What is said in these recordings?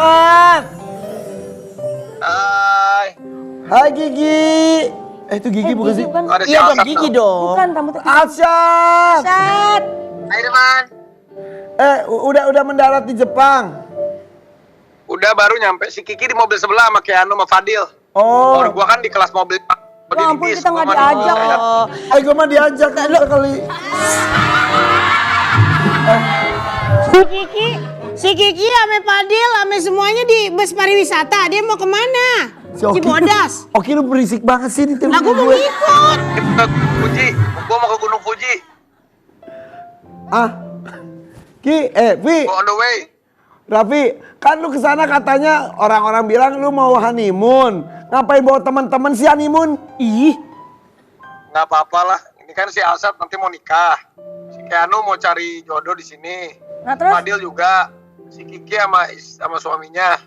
Alsat. Hai. Hai Gigi. Itu Gigi bukan sih? Iya dong Gigi dong. Bukan, rambutnya. Alsat. Alsat. Hai teman. Udah mendarat di Jepang. Udah baru nyampe. Si Kiki di mobil sebelah sama Keanu sama Fadil. Oh. Baru gua kan di kelas mobil. Ya ampun, kita nggak diajak. Gue mah diajak sekali. Si Kiki ame Fadil ame semuanya di bus pariwisata. Dia mau kemana? Si Oki. Cibodas. Oki lu berisik banget sih di telepon Aku mau ikut. Ke Fuji. Gua mau ke Gunung Fuji. Vi. Gua on the way. Raffi, kan lu kesana katanya orang-orang bilang lu mau honeymoon. Ngapain bawa teman-teman si honeymoon? Ih. Nggak apa-apa lah. Ini kan si Alsat nanti mau nikah. Si Keanu mau cari jodoh di sini. Nah terus? Fadil juga. Si Kiki sama suaminya.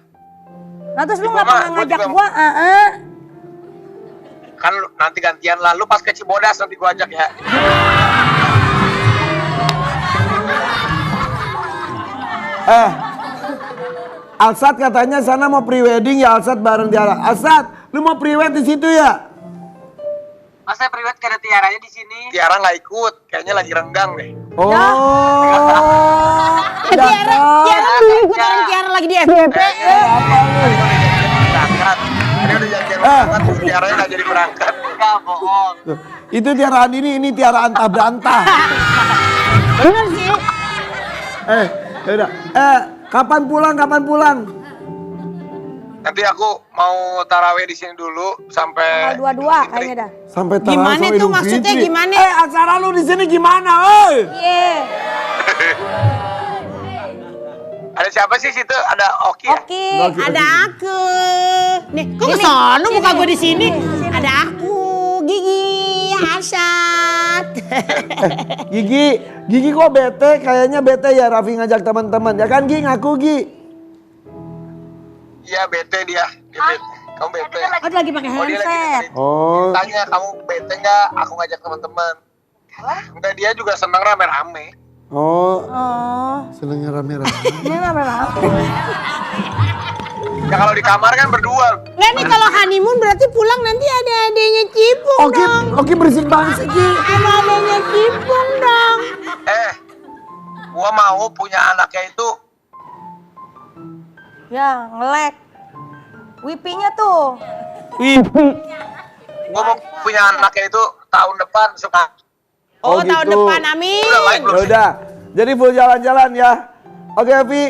Nah terus lu Gua nggak mah- pernah gua ngajak juga- gua? Kan nanti gantian lah. Lu pas ke Cibodas nanti gua ajak ya. Alsat katanya sana mau pre-wedding ya Alsat bareng Tiara. Alsat, lu mau pre-wed di situ ya? Masa priwet gak ada Tiaranya di sini? Tiara nggak ikut. Kayaknya lagi renggang deh. Oh. Tiara ikut orang Tiara lagi di FBP. Berangkat. Tadi udah janjian berangkat. Terus Tiaranya nggak jadi berangkat. Enggak, bohong. Itu Tiara ini Tiara antah berantah. Bener sih. Yaudah. Kapan pulang? Nanti aku mau taraweh di sini dulu sampai Tanggal 22 kayaknya dah. Sampai Gimana tarawih tuh Idul maksudnya Fitri. gimana? Acara lu di sini gimana, oi? Iya. Ada siapa sih situ? Ada Oki ya? Oke. Ada aku. Nih, kok kesana muka gue di sini? Ada aku, Gigi, Asat. Gigi kok bete? Kayaknya bete ya Raffi ngajak teman-teman. Ya kan Gi, ngaku Gi. Iya bete dia. Dia bete. Kamu bete. Aku lagi pakai Oh dia lagi handset. dengerin. Oh. Tanya kamu bete nggak? Aku ngajak teman-teman. Enggak, dia juga senang rame-rame. Oh, Oh. senengnya rame-rame. Ini apa? Ya kalau di kamar kan berdua. Nggak nih kalau honeymoon berarti pulang nanti ada adanya Cipung dong. Oki berisik banget sih Gi. Ada adanya Cipung dong. Gua mau punya anaknya itu. Ya, ngelek. Wipinya tuh. Gua mau punya anaknya itu tahun depan suka. Oh, gitu. tahun depan, amin. Udah baik belum? Yaudah, jadi full jalan-jalan ya. Oke Vi,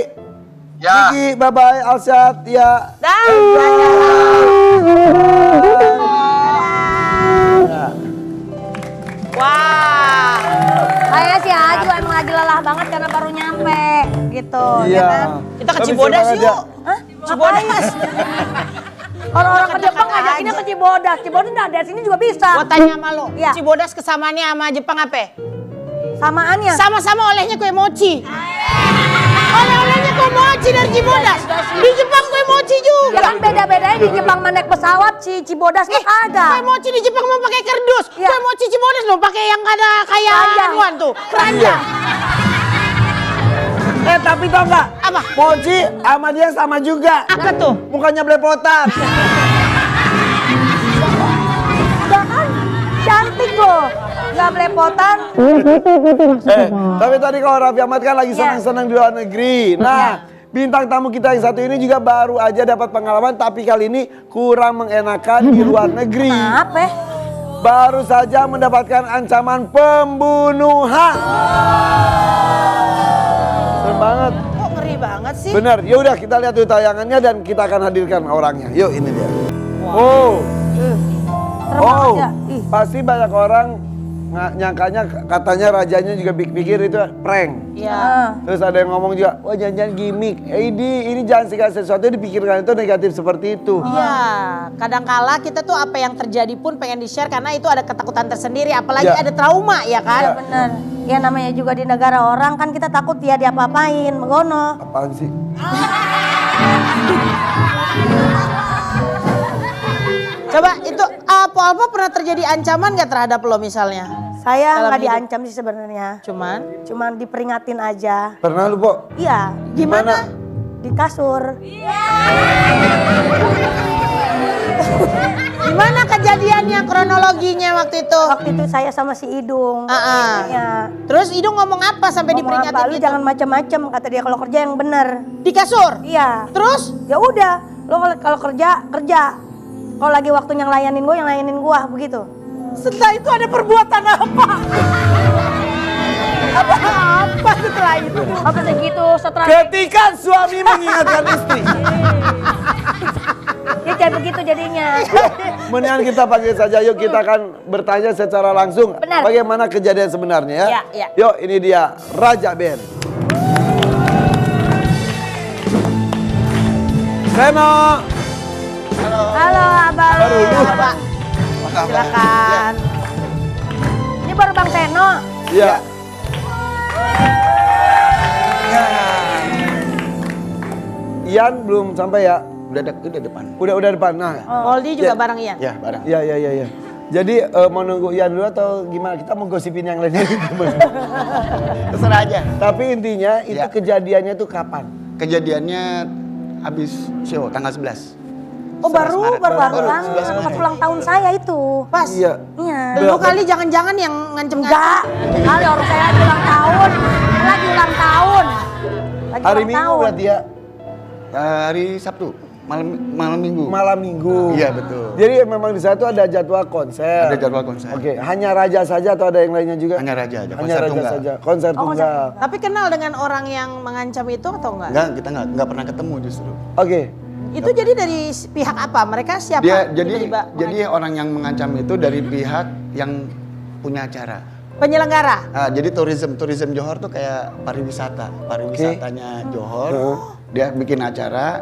Ya. Gigi, bye-bye, Alsat, ya. Wah. Kayaknya si Aju emang lagi lelah banget karena baru nyampe gitu. Ya Iya. kan? Kita ke Tapi Cibodas semangat yuk. ya. Hah? Ngapain? Orang-orang ke Jepang ngajakinnya ke Cibodas. Cibodas udah dari sini juga bisa. Gua tanya sama lo, Iya. Cibodas kesamaannya sama Jepang apa? Samaannya. Sama-sama olehnya kue mochi. Oleh-olehnya kue mochi dari Cibodas. Di Jepang kue mochi Ya juga. kan beda-bedanya di Jepang mah naik pesawat, si Cibodas mah Kue kagak. mochi di Jepang mau pakai kardus. Iya. Kue mochi Cibodas lo pakai yang ada kayak Keranjang. anuan tuh. Iya. Keranjang. Tapi tau gak? Apa? Mochi sama dia sama juga. Apa tuh? Mukanya belepotan. Udah kan cantik loh. Gak belepotan. Tapi tadi kalau Raffi Ahmad kan lagi Iya. senang-senang di luar negeri. Nah, bintang tamu kita yang satu ini juga baru aja dapat pengalaman, tapi kali ini kurang mengenakan di luar negeri. Apa? Baru saja mendapatkan ancaman pembunuhan. Serem banget. Kok ngeri banget sih? Bener, yaudah kita lihat dulu tayangannya dan kita akan hadirkan orangnya. Yuk ini dia. Oh, Serem banget ya. Ih. pasti banyak orang nyangkanya katanya rajanya juga pikir itu prank. Iya. Terus ada yang ngomong juga, wah jangan-jangan gimmick. Ini jangan segala sesuatu yang dipikirkan itu negatif seperti itu. Iya, kadangkala kita tuh apa yang terjadi pun pengen di-share karena itu ada ketakutan tersendiri, apalagi Ya. ada trauma ya kan? Ya bener. Ya namanya juga di negara orang kan kita takut dia diapa-apain, megono. Apaan sih? Coba itu apa pernah terjadi ancaman gak terhadap lo misalnya? Saya Dalam nggak hidup. diancam sih sebenarnya. Cuman Cuman diperingatin aja. Pernah lu, Pok? Iya. gimana? Di kasur. Gimana kejadiannya, kronologinya waktu itu? Waktu itu saya sama si Idung. Iya. Terus Idung ngomong apa sampai Ngomong apa, diperingatin lu gitu? jangan macam-macam, kata dia, kalau kerja yang benar. Di kasur? Iya. Terus? Ya udah, lo kalau kerja, kerja. Kalau lagi waktunya yang layanin gua begitu. Setelah itu ada perbuatan apa? Apa setelah itu? Apa segitu setelah Ketika suami mengingatkan istri. dia kayak begitu jadinya. Mendingan kita panggil saja, yuk kita akan bertanya secara langsung. Benar. Bagaimana kejadian sebenarnya ya? Iya, iya. Yuk ini dia Raja Ben. Seno. Halo abang. Baru lu. Pak, silakan. Ini baru Bang Seno. Iya. Ian belum sampai ya? Udah depan. Udah depan. Nah, Moldi juga Ya. bareng Ian. Ya, barang. iya. Jadi mau nunggu Ian dulu atau gimana? Kita mau gosipin yang lainnya. Terserah aja. Tapi intinya itu Ya. kejadiannya tuh kapan? Kejadiannya habis show tanggal 11. Oh baru 11 Maret. banget. 11 Pas Maret. ulang tahun saya itu. Pas. Iya. Iya. Lu kali jangan-jangan yang ngancem-ngancem. Enggak. Kali orang saya lagi ulang tahun. Lagi ulang tahun. Lagi Hari ulang Minggu tahun. berarti ya? Hari Sabtu, malam Minggu. Malam Minggu. Iya, betul. Jadi memang di sana tuh ada jadwal konser. Ada jadwal konser. Oke, hanya Raja saja atau ada yang lainnya juga? Hanya Raja aja, Hanya konser Raja tunggal. saja. Konser Oh, konser tunggal. Tapi kenal dengan orang yang mengancam itu atau enggak? Enggak, kita enggak pernah ketemu justru. Oke. Itu jadi dari pihak apa? Mereka siapa? Dia jadi Tiba-tiba orang yang mengancam itu dari pihak yang punya acara. penyelenggara. Jadi tourism Johor tuh kayak pariwisatanya Johor. Dia bikin acara,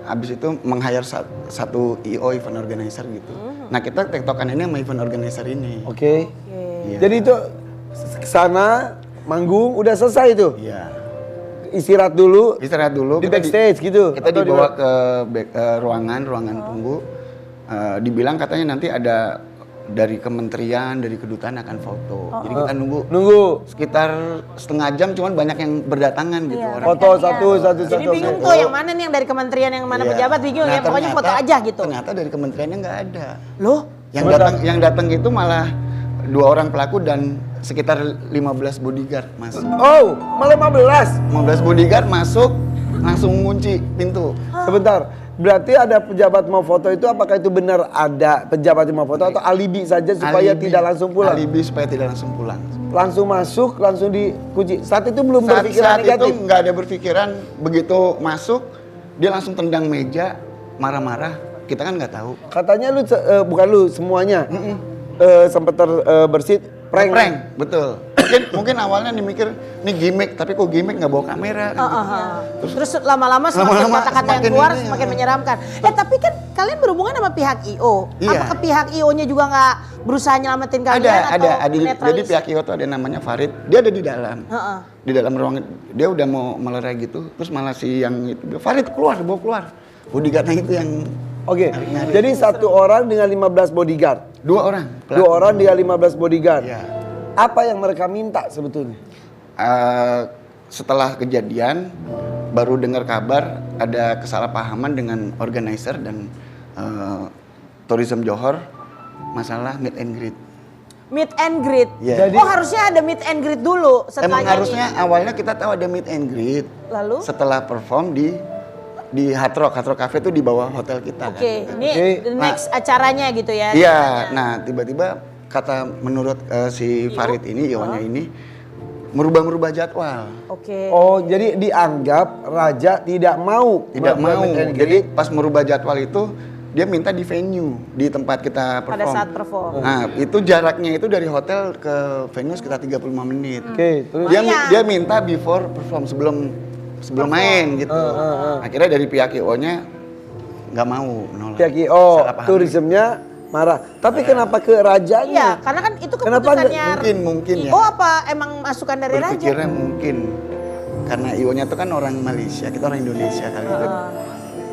habis itu meng-hire satu IO event organizer gitu. Nah kita tektokan ini sama event organizer ini. Oke. Iya. Jadi itu kesana manggung udah selesai itu. Iya. Istirahat dulu. Istirahat dulu. Di kita backstage gitu? Kita Atau di dibawa mana? ke ruangan tunggu. Dibilang katanya nanti ada dari kementerian, dari kedutaan akan foto. Jadi kita Nunggu. sekitar setengah jam, cuman banyak yang berdatangan gitu orang. Foto satu. Jadi bingung tuh yang mana nih yang dari kementerian yang mana Iya. pejabat bingung Nah, ya pokoknya foto ternyata- aja gitu. Ternyata dari kementeriannya nggak ada. Loh? Yang datang itu malah 2 orang pelaku dan sekitar 15 bodyguard masuk. Oh, malah 15. 15 bodyguard masuk langsung ngunci pintu. Sebentar. Berarti ada pejabat mau foto itu apakah itu benar ada pejabat yang mau foto atau alibi saja supaya Alibi. tidak langsung pulang? Alibi supaya tidak langsung pulang. Langsung masuk, langsung dikunci. Saat itu belum Saat berpikiran negatif. itu nggak ada berpikiran, begitu masuk dia langsung tendang meja, marah-marah. Kita kan nggak tahu. Katanya lu bukan lu semuanya. Sempat terbersit prank. Prank, betul. Mungkin awalnya dimikir ini gimmick, tapi kok gimmick nggak bawa kamera kan gitu. Terus lama-lama semakin Lama-lama kata-kata yang semakin keluar ini, semakin ya. menyeramkan. Tapi kan kalian berhubungan sama pihak IO. Iya. Apakah pihak IO-nya juga nggak berusaha nyelamatin kalian atau Ada. Jadi netralis? pihak IO tuh ada namanya Farid. Dia ada di dalam. Heeh. Di dalam ruangan dia udah mau melerai gitu. Terus malah si yang itu bilang, Farid keluar, bawa keluar. Bodyguardnya itu yang Oke. Nyari-nyari. Jadi satu orang dengan 15 bodyguard. 2 orang. 2 orang dengan 15 bodyguard. Iya. Apa yang mereka minta sebetulnya? Setelah kejadian baru dengar kabar ada kesalahpahaman dengan organizer dan tourism Johor masalah meet and greet. Meet and greet. Iya. Jadi- Oh harusnya ada meet and greet dulu setelah Emang nyanyi. harusnya awalnya kita tahu ada meet and greet. Lalu? Setelah perform di Hard Rock Cafe itu di bawah hotel kita Oke, kan. ini Oke. the next acaranya gitu ya. Iya, nah tiba-tiba kata menurut si Farid ini, Ionya ini merubah jadwal. Oke. Oh, jadi dianggap Raja tidak mau. Tidak melakukan mau. meet and Jadi greet. pas merubah jadwal itu dia minta di venue di tempat kita perform. Pada saat perform. Nah, itu jaraknya itu dari hotel ke venue sekitar 35 menit. Oke, terus Dia minta before perform sebelum main gitu. Akhirnya dari pihak IO-nya nggak mau menolak. pihak IO, Salah paham. tourismnya marah. Tapi kenapa ke Rajanya? Iya, karena kan itu Kenapa keputusannya Mungkin ya. IO apa emang masukan dari Raja? Berpikirnya mungkin karena IO-nya tuh kan orang Malaysia, kita orang Indonesia kali itu.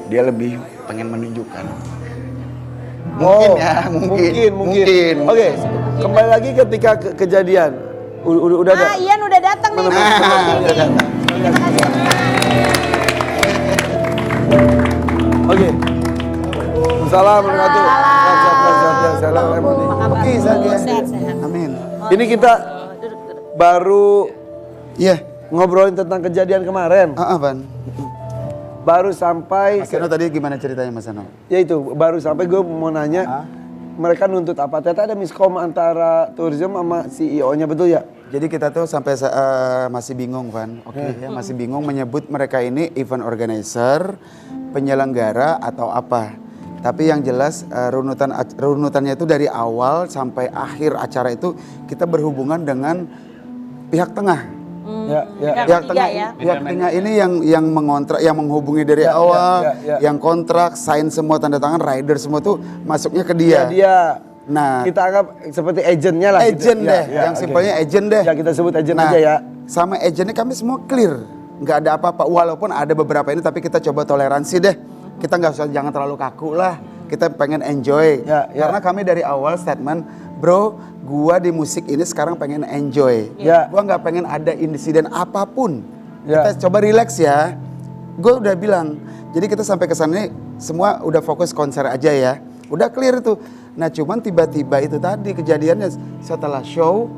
Dia lebih pengen menunjukkan. Mungkin ya, mungkin. Oke, kembali lagi ketika kejadian. Udah ada. Ian udah datang nih. Udah datang. Kita kasih tepuk tangan. Oke. Assalamualaikum warahmatullahi wabarakatuh. Oke, saya. Sehat-sehat. Amin. Ini kita baru Iya. ngobrolin tentang kejadian kemarin. Van. Baru sampai, Mas Seno tadi gimana ceritanya Mas Seno? ya itu, baru sampai gue mau nanya, mereka nuntut apa? Ternyata ada miskom antara tourism sama CEO-nya, betul ya? Jadi kita tuh sampai masih bingung Van. Oke, ya, masih bingung menyebut mereka ini event organizer, penyelenggara atau apa. Tapi yang jelas runutannya itu dari awal sampai akhir acara itu kita berhubungan dengan pihak tengah. Ya, ya. Pihak ketiga tengah, ya. pihak tengah ini yang mengontrak, yang menghubungi dari Ya, awal, ya. yang kontrak, sign semua tanda tangan, rider semua tuh masuknya ke Ya, dia. dia. Nah, Kita anggap seperti agentnya lah. agent gitu. deh, Ya, yang oke. simpelnya agent deh. Ya, kita sebut agent Nah, aja ya. sama agentnya kami semua clear, nggak ada apa-apa. Walaupun ada beberapa ini, tapi kita coba toleransi deh. Kita nggak usah, jangan terlalu kaku lah. Kita pengen enjoy. Ya, ya. Karena kami dari awal statement, bro, gua di musik ini sekarang pengen enjoy. Ya. Gua nggak pengen ada insiden apapun. Ya. Kita coba relax ya. Gue udah bilang, jadi kita sampai ke sana nih, semua udah fokus konser aja ya. Udah clear tuh. Nah cuman tiba-tiba itu tadi kejadiannya setelah show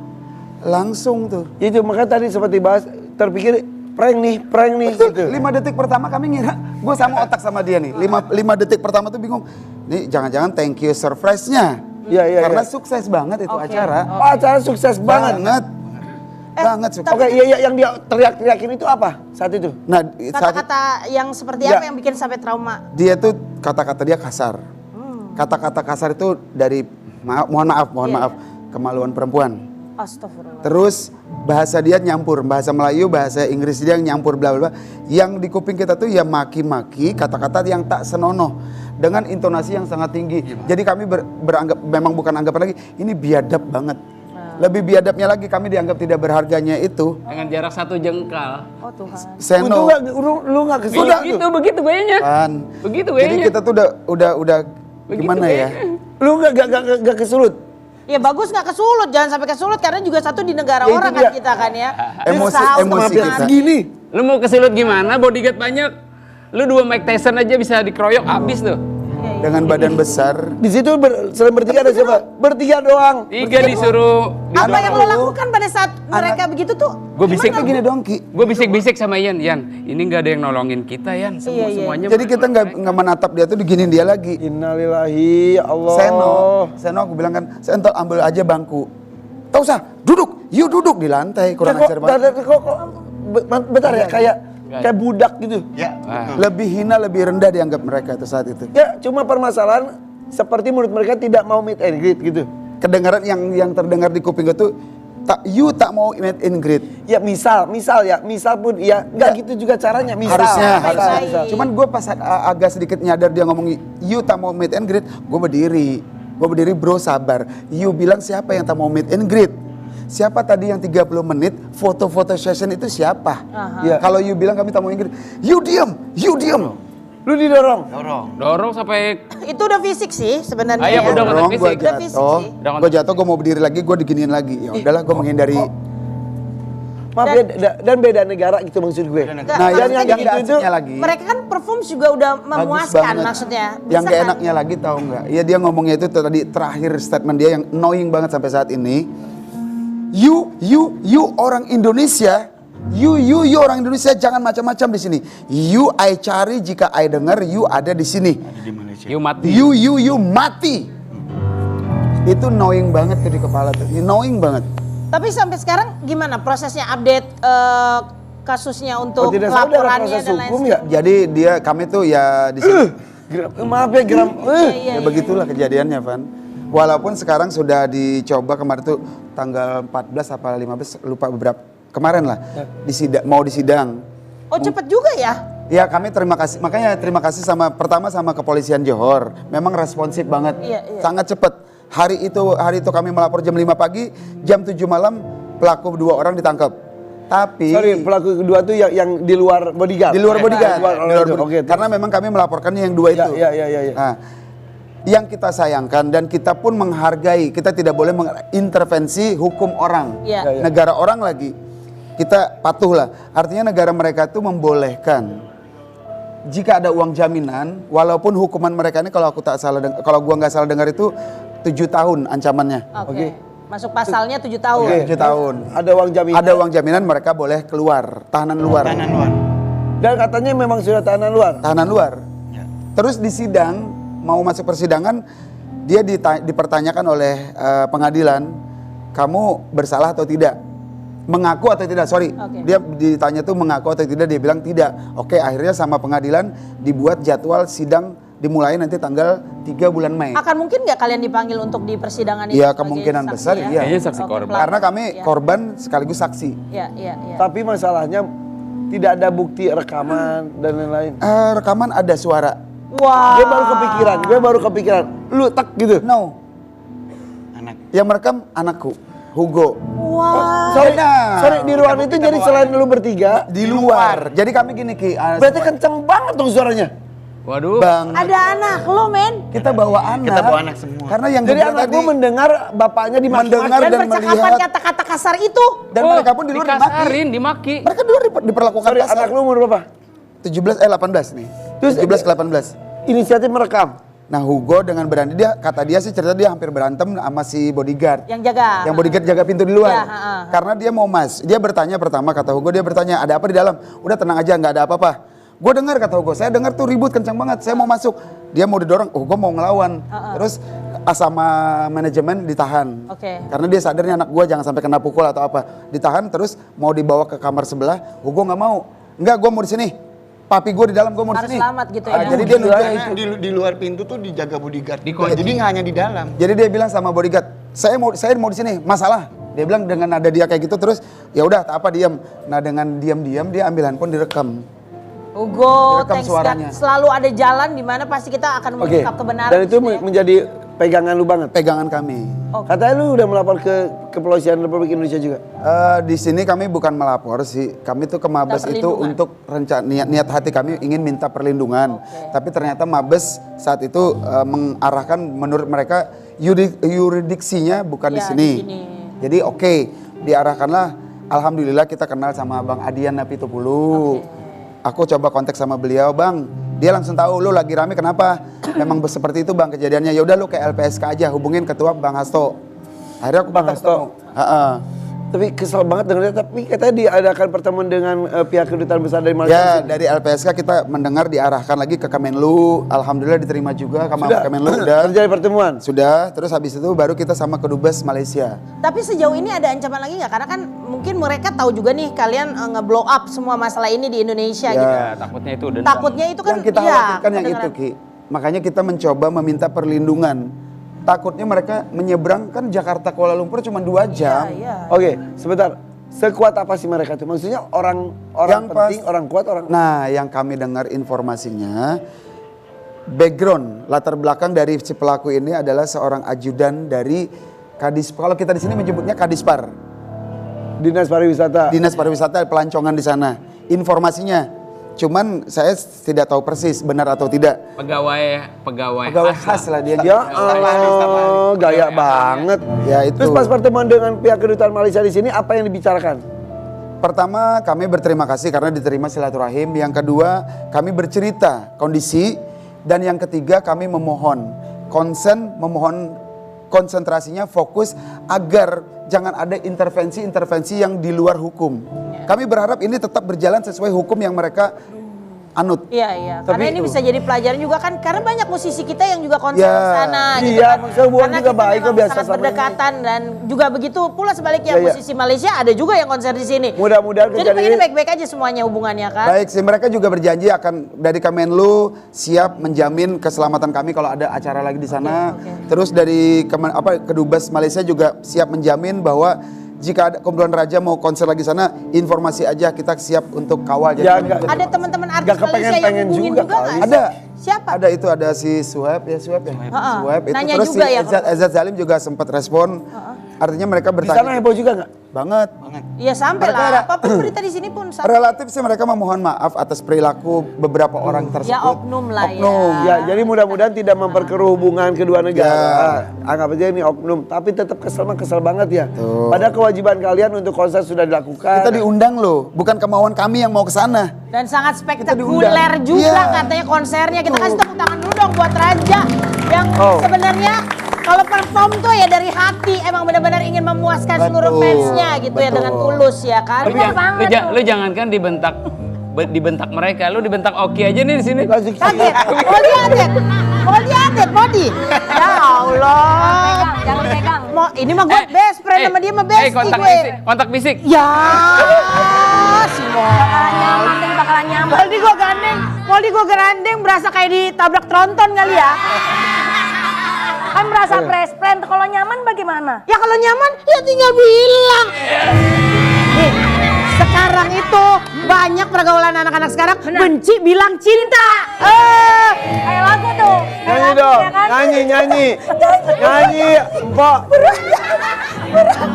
langsung tuh. Itu makanya tadi seperti bahas, terpikir prank nih Betul, gitu. 5 detik pertama kami ngira, gue sama otak sama dia nih. 5 detik pertama tuh bingung, nih jangan-jangan thank you surprise-nya. Iya, iya, Karena iya. sukses banget itu acara. Oh, acara sukses banget. Banget sukses. Oke, iya, yang dia teriak-teriakin itu apa saat itu? Nah, saat Kata-kata yang seperti Ya. apa yang bikin sampai trauma? dia tuh kata-kata dia kasar. Kata-kata kasar itu dari mohon maaf, kemaluan perempuan. Astagfirullah. Terus bahasa dia nyampur, bahasa Melayu, bahasa Inggris dia nyampur bla bla bla. Yang di kuping kita tuh ya maki-maki, kata-kata yang tak senonoh dengan intonasi yang sangat tinggi. Jadi kami beranggap, memang bukan anggapan lagi, ini biadab banget. Lebih biadabnya lagi kami dianggap tidak berharganya itu. Dengan jarak 1 jengkal. Oh Tuhan. Seno. Lu nggak kesel Begitu gayanya. Kan. Begitu Jadi kayaknya. kita tuh udah gimana ya? Lu nggak kesulut. Ya bagus nggak kesulut, jangan sampai kesulut karena juga satu di negara Ya, itu orang dia. kan kita kan ya. Emosi Maaf ya, kita. segini. Lu mau kesulut gimana? Bodyguard banyak. Lu 2 Mike Tyson aja bisa dikeroyok abis tuh. Dengan badan besar. Di situ selain bertiga ada siapa? Bertiga doang. 3 disuruh. Apa yang lo lakukan pada saat mereka begitu tuh? Gue bisik Tapi gini dong Ki. Gue bisik-bisik sama Yan. Ini nggak ada yang nolongin kita Yan. Semuanya. Jadi kita nggak menatap dia tuh diginin dia lagi. Innalillahi, ya Allah. Seno aku bilang kan, Seno ambil aja bangku. Tak usah, duduk, yuk duduk di lantai. Kurang ajar banget. Bentar ya, kayak budak gitu. Lebih hina, lebih rendah dianggap mereka itu saat itu. Ya, cuma permasalahan seperti menurut mereka tidak mau meet and greet gitu. Kedengaran yang terdengar di kuping gue tuh, tak mau meet and greet. Ya misal pun ya nggak gitu juga caranya. Misal, Harusnya. misal. Cuman gue pas agak sedikit nyadar dia ngomong, you tak mau meet and greet, gue berdiri bro sabar. You bilang siapa yang tak mau meet and greet? Siapa tadi yang 30 menit foto-foto session itu siapa? Ya. Kalau you bilang kami tak mau meet and greet, you diem. Lu didorong. Dorong sampai. Itu udah fisik sih sebenarnya. Ayo, ya. udah Dorong, fisik. gue Udah fisik jatuh, sih. gue jatuh, gue mau berdiri lagi, gue diginiin lagi. Ya udahlah, gue menghindari. Maaf ya, dan beda negara gitu maksud gue. Nggak, Nah, yang maksudnya nggak gitu asiknya lagi. Mereka kan perform juga udah Bagus memuaskan banget. maksudnya. Yang Bisa gak kan? enaknya lagi tahu nggak? Iya dia ngomongnya itu tadi terakhir statement dia yang annoying banget sampai saat ini. You orang Indonesia. You orang Indonesia jangan macam-macam di sini. You I cari jika I dengar you ada di sini. You mati. You mati. Itu annoying banget tuh di kepala tuh. Annoying banget. Tapi sampai sekarang gimana prosesnya update kasusnya untuk tidak salah ada laporannya proses dan lain hukum sebagainya? ya? Jadi kami tuh ya di sini. Maaf ya geram. Iya, Ya begitulah kejadiannya, Van. Walaupun sekarang sudah dicoba kemarin tuh tanggal 14 apa 15 lupa beberapa kemarin lah mau disidang. Oh cepet juga ya? Ya kami terima kasih, makanya terima kasih pertama sama kepolisian Johor. Memang responsif banget, Iya, iya. sangat cepat. Hari itu kami melapor jam 5 pagi, jam 7 malam pelaku 2 orang ditangkap. Tapi Sorry, pelaku kedua tuh yang di luar bodyguard. di luar bodyguard. Di luar Di luar itu. bodyguard. Oke, terus. Karena memang kami melaporkannya yang 2 itu. Ya. Nah, yang kita sayangkan dan kita pun menghargai, kita tidak boleh mengintervensi hukum orang, Iya. negara orang lagi. Kita patuh lah. Artinya negara mereka itu membolehkan jika ada uang jaminan, walaupun hukuman mereka ini kalau gua nggak salah dengar itu 7 tahun ancamannya. Oke. Masuk pasalnya 7 tahun. Oke. 7 tahun. Ada uang jaminan. Ada uang jaminan mereka boleh keluar, tahanan luar. Dan katanya memang sudah tahanan luar. Tahanan luar. Terus di sidang, mau masuk persidangan, dia dipertanyakan oleh pengadilan, kamu bersalah atau tidak? Mengaku atau tidak, sorry. Oke. Dia ditanya tuh mengaku atau tidak, dia bilang tidak. Oke, akhirnya sama pengadilan dibuat jadwal sidang dimulai nanti tanggal 3 bulan Mei. Akan mungkin nggak kalian dipanggil untuk di persidangan ini? Iya, sebagai kemungkinan saksi besar ya? iya. Kayaknya saksi Oke, korban. Karena kami Iya. korban sekaligus saksi. Iya. Tapi masalahnya tidak ada bukti rekaman dan lain-lain. Rekaman ada suara. Wah. Gue baru kepikiran. Lu tak gitu. No. Yang merekam anakku, Hugo. Wah. Sorry di ruangan itu jadi selain lu bertiga Di luar. Jadi kami gini Ki. berarti kenceng banget dong suaranya. Waduh. Bang, Ada anak lo, men. kita bawa anak. Kita bawa anak semua. Karena yang Jadi kedua anak tadi gue mendengar bapaknya dimaki-maki. Mendengar Dan dan percakapan melihat. kata-kata kasar itu. Dan mereka pun di luar dimaki. dikasarin, dimaki. Mereka di luar diperlakukan Sorry, kasar. anak lu umur berapa? 18 nih. Terus 17 ke 18. Inisiatif merekam. Nah, Hugo dengan berani kata dia sih cerita dia hampir berantem sama si bodyguard. Yang jaga. Yang bodyguard jaga pintu di luar. Ya, Karena dia mau dia bertanya pertama, kata Hugo, dia bertanya ada apa di dalam. Udah tenang aja, nggak ada apa-apa. Gue dengar, kata Hugo, saya dengar tuh ribut kencang banget, saya mau masuk. Dia mau didorong, Hugo mau ngelawan. Terus sama manajemen ditahan. Oke. Karena dia sadarnya anak gue jangan sampai kena pukul atau apa. Ditahan terus mau dibawa ke kamar sebelah, Hugo nggak mau. Enggak, gue mau di sini. Papi gue di dalam, gue mau di Harus sini. selamat gitu ya. Jadi dia nunjuk. Karena di luar pintu tuh dijaga bodyguard. Jadi nggak hanya di dalam. Jadi dia bilang sama bodyguard, saya mau di sini, masalah. Dia bilang dengan nada dia kayak gitu terus, ya udah tak apa diam. Nah dengan diam-diam dia ambil handphone direkam. Hugo, Direkam thanks suaranya. God. Selalu ada jalan di mana pasti kita akan Oke. mengungkap kebenaran. Dan itu gitu ya. menjadi pegangan lu banget. Pegangan kami. Katanya lu udah melapor ke Kepolisian Republik Indonesia juga. Di sini kami bukan melapor sih, kami tuh ke Mabes Minta itu perlindungan. untuk niat hati kami ingin minta perlindungan. Tapi ternyata Mabes saat itu mengarahkan menurut mereka yuridiksinya bukan di Ya, sini. di sini. Jadi oke, diarahkanlah. Alhamdulillah kita kenal sama Bang Adian Napitupulu. Aku coba kontak sama beliau, Bang. Dia langsung tahu lu lagi rame kenapa? Memang seperti itu Bang kejadiannya. Ya udah lu ke LPSK aja, hubungin ketua Bang Hasto. Akhirnya aku Bang Hasto. Tapi kesel banget dengarnya, tapi katanya diadakan pertemuan dengan pihak kedutaan besar dari Malaysia. Ya, dari LPSK kita mendengar diarahkan lagi ke Kemenlu. Alhamdulillah diterima juga sama Kemenlu udah. Terjadi pertemuan. Sudah, terus habis itu baru kita sama Kedubes Malaysia. Tapi sejauh ini ada ancaman lagi nggak? Karena kan mungkin mereka tahu juga nih kalian nge-blow up semua masalah ini di Indonesia gitu. Ya, takutnya itu dendam. Takutnya itu kan Yang kita iya, khawatirkan yang itu, kedengeran. Ki. Makanya kita mencoba meminta perlindungan. Takutnya mereka menyeberang kan Jakarta Kuala Lumpur cuma 2 jam. Iya. Oke, sebentar. Sekuat apa sih mereka tuh? Maksudnya orang Yang penting, orang kuat, orang... Nah, yang kami dengar informasinya, background, latar belakang dari si pelaku ini adalah seorang ajudan dari Kalau kita di sini menyebutnya Kadispar. Dinas Pariwisata. Dinas Pariwisata pelancongan di sana. Informasinya, cuman saya tidak tahu persis benar atau tidak. Pegawai Khas lah dia. Ya Allah, gaya banget. Ya itu. Terus pas pertemuan dengan pihak kedutaan Malaysia di sini, apa yang dibicarakan? Pertama, kami berterima kasih karena diterima silaturahim. Yang kedua, kami bercerita kondisi. Dan yang ketiga, kami memohon konsentrasinya fokus agar jangan ada intervensi-intervensi yang di luar hukum. Kami berharap ini tetap berjalan sesuai hukum yang mereka anut. Iya. Tapi Karena ini itu- bisa jadi pelajaran juga kan. Karena banyak musisi kita yang juga konser Ya. di sana gitu Iya, kan. maksudnya hubungan Karena juga kita baik kok memang biasa sangat sama ini. berdekatan dan juga begitu pula sebaliknya Iya. musisi Malaysia ada juga yang konser di sini. Mudah-mudahan Jadi kejadian ini ini- baik-baik aja semuanya hubungannya kan. Baik sih, mereka juga berjanji akan dari Kemenlu siap menjamin keselamatan kami kalau ada acara lagi di sana. Terus dari Kedubes Malaysia juga siap menjamin bahwa jika ada kumpulan raja mau konser lagi sana, informasi aja kita siap untuk kawal. Jadi Ya, kami nggak- juga- Ada teman-teman artis Nggak Malaysia yang kepengen-pengen hubungin juga juga kali. nggak? Ada. Siapa? Ada itu, ada si Suhaib ya. Suhaib Ha-ha. itu Nanya terus juga si ya Ezat Zalim juga sempat respon. Artinya mereka Di sana bertanya. heboh juga nggak? Banget. Iya sampai Mereka lah. Apapun berita di sini pun sampai. Relatif sih mereka memohon maaf atas perilaku beberapa orang tersebut. Ya oknum lah Oknum. Ya, jadi mudah-mudahan tidak memperkeruh hubungan kedua negara. Anggap aja ini oknum, tapi tetap kesel mah kesel banget ya. Padahal kewajiban kalian untuk konser sudah dilakukan. Kita diundang loh, bukan kemauan kami yang mau ke sana. Dan sangat diundang. spektakuler juga Iya. katanya konsernya. Kita kasih tepuk tangan dulu dong buat Raja. Yang Oh. sebenarnya kalau perform tuh ya dari hati. Emang benar-benar ingin memuaskan seluruh fansnya gitu ya dengan tulus ya kan. Lu jangankan dibentak mereka, lu dibentak Oki aja nih di sini. Kasih Kaget. Modi Modi. Ya Allah. Jangan pegang. Ini mah gue best friend sama dia mah best kontak fisik. Ya, si Modi. Bakalan nyaman. Modi gue gerandeng berasa kayak ditabrak tronton kali ya. Kan merasa best friend, kalau nyaman bagaimana? Ya kalau nyaman ya tinggal bilang. Nih, sekarang itu banyak pergaulan anak-anak sekarang benci bilang cinta. Kayak lagu tuh. Nyanyi dong, nyanyi. Nyanyi, Mbok.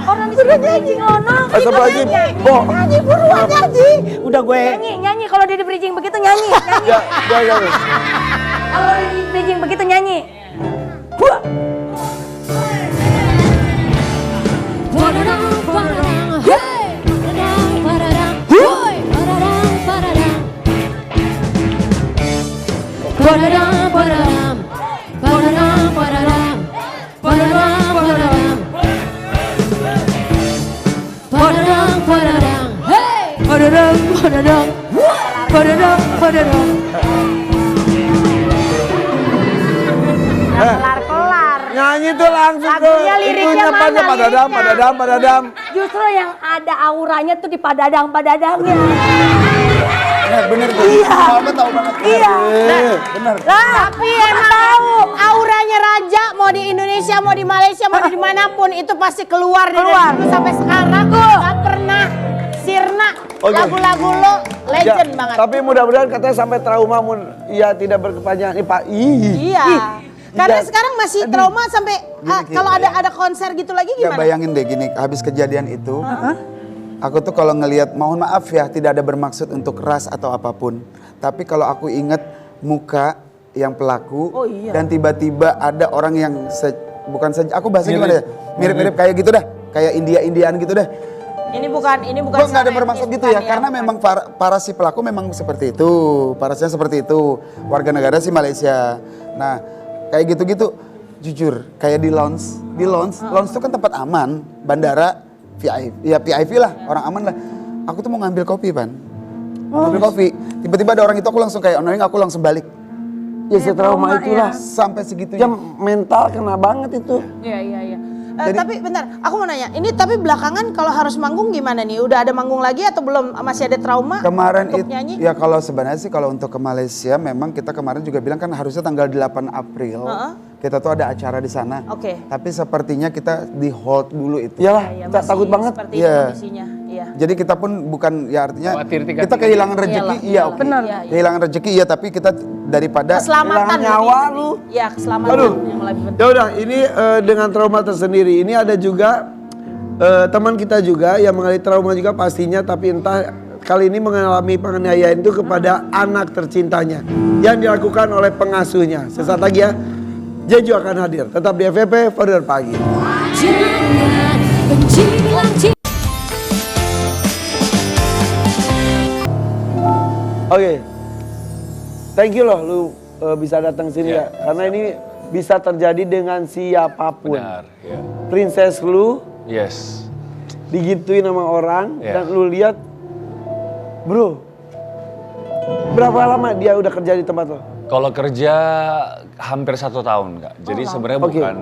Orang di sini bridging lono. Astagfirullahaladzim, Mbok. Nyanyi buruan nyanyi. Udah gue. Nyanyi. Kalau dia di bridging begitu nyanyi. Ya. Kalau di bridging begitu nyanyi. Kelar-kelar. Nyanyi tuh langsung ke Lagunya, liriknya mana padadam. Justru yang ada auranya tuh di padadang-padadangnya. Bener tuh. Mama tahu banget. Iya. Bener. Tapi emang tahu auranya Raja mau di Indonesia mau di Malaysia mau dimanapun itu pasti keluar dari dulu sampai sekarang nggak pernah sirna. Oke. Lagu-lagu lo legend banget. Tapi mudah-mudahan katanya sampai trauma ya tidak berkepanjangan. Pak. Iya. Karena sekarang masih trauma sampai kalau ada konser gitu lagi Gak gimana? bayangin deh gini, habis kejadian itu, aku tuh kalau ngelihat, mohon maaf ya, tidak ada bermaksud untuk keras atau apapun. Tapi kalau aku inget muka yang pelaku, dan tiba-tiba ada orang yang aku bahasa gimana ya? Mirip-mirip kayak gitu dah, kayak India-Indiaan gitu dah. Ini bukan Gue nggak ada bermaksud gitu ya, karena memang para si pelaku memang seperti itu, parasnya seperti itu, warga negara si Malaysia. Nah, kayak gitu-gitu, jujur, kayak di lounge itu kan tempat aman, bandara, VIP, ya VIP lah, orang aman lah. Aku tuh mau ngambil kopi, ngambil kopi, tiba-tiba ada orang itu aku langsung kayak annoying, aku langsung balik. Ya setrauma itulah. Sampai segitunya. Mental kena banget itu. Iya. Tapi bentar, aku mau nanya. Ini tapi belakangan kalau harus manggung gimana nih? Udah ada manggung lagi atau belum? Masih ada trauma? Kemarin untuk nyanyi? ya kalau sebenarnya sih kalau untuk ke Malaysia memang kita kemarin juga bilang kan harusnya tanggal 8 April. Kita tuh ada acara di sana. Oke. Tapi sepertinya kita di hold dulu itu. Iyalah, Ya, kita takut banget. Seperti Iya. kondisinya. Iya. Jadi kita pun bukan ya artinya Khawatir kita kehilangan rezeki, iya oke. Benar. Kehilangan rezeki iya, tapi kita daripada Keselamatan nyawa lebih lu. penting. Iya, keselamatan Aduh. yang lebih penting. Ya udah, ini dengan trauma tersendiri. Ini ada juga teman kita juga yang mengalami trauma juga pastinya, tapi entah kali ini mengalami penganiayaan itu kepada anak tercintanya yang dilakukan oleh pengasuhnya. Sesaat lagi ya, Jeju akan hadir. Tetap di FVP Founder Pagi. Oke, thank you loh lu bisa datang sini ya, karena ini bisa terjadi dengan siapapun. Benar, ya. Princess lu Yes. digituin sama orang Ya. dan lu lihat, bro, berapa lama dia udah kerja di tempat lo? Kalau kerja hampir 1 tahun, Kak. Jadi sebenarnya bukan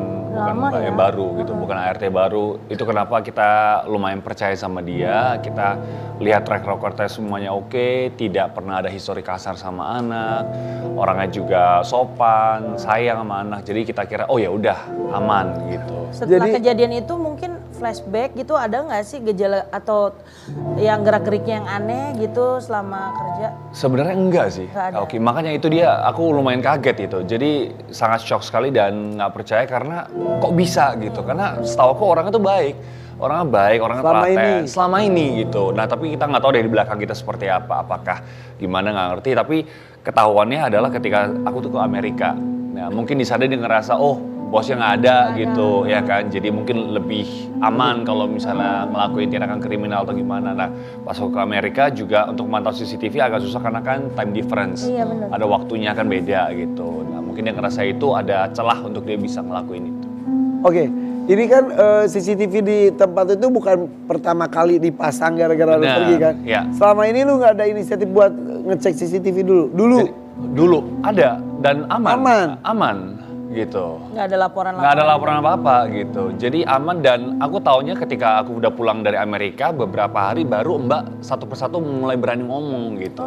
yang baru gitu, bukan ART baru. Itu kenapa kita lumayan percaya sama dia. Kita lihat track recordnya semuanya oke, tidak pernah ada histori kasar sama anak. Orangnya juga sopan, sayang sama anak. Jadi kita kira oh ya udah aman gitu. Setelah kejadian itu mungkin flashback gitu, ada nggak sih gejala atau yang gerak-geriknya yang aneh gitu selama kerja? Sebenarnya enggak sih. Nggak ada. Oke, makanya itu dia aku lumayan kaget itu. Jadi sangat shock sekali dan nggak percaya karena kok bisa gitu. Karena setahu aku orangnya tuh baik. Orangnya baik, orangnya Selama telaten. ini. Selama ini gitu. Nah tapi kita nggak tahu dari belakang kita seperti apa. Apakah gimana nggak ngerti. Tapi ketahuannya adalah ketika aku tuh ke Amerika. Nah mungkin di sana dia ngerasa bosnya nggak ada gitu ya kan. Jadi mungkin lebih aman kalau misalnya ngelakuin tindakan kriminal atau gimana. Nah pas aku ke Amerika juga untuk memantau CCTV agak susah karena kan time difference. Iya, benar. Ada waktunya kan beda gitu. Nah mungkin dia ngerasa itu ada celah untuk dia bisa ngelakuin itu. Oke, ini kan CCTV di tempat itu bukan pertama kali dipasang gara-gara lu Bener, pergi kan? iya. Selama ini lu nggak ada inisiatif buat ngecek CCTV dulu? Dulu ada dan aman. Aman? Gitu. Nggak ada laporan? Nggak ada laporan apa-apa gitu. Jadi aman dan aku taunya ketika aku udah pulang dari Amerika beberapa hari baru Mbak satu persatu mulai berani ngomong gitu.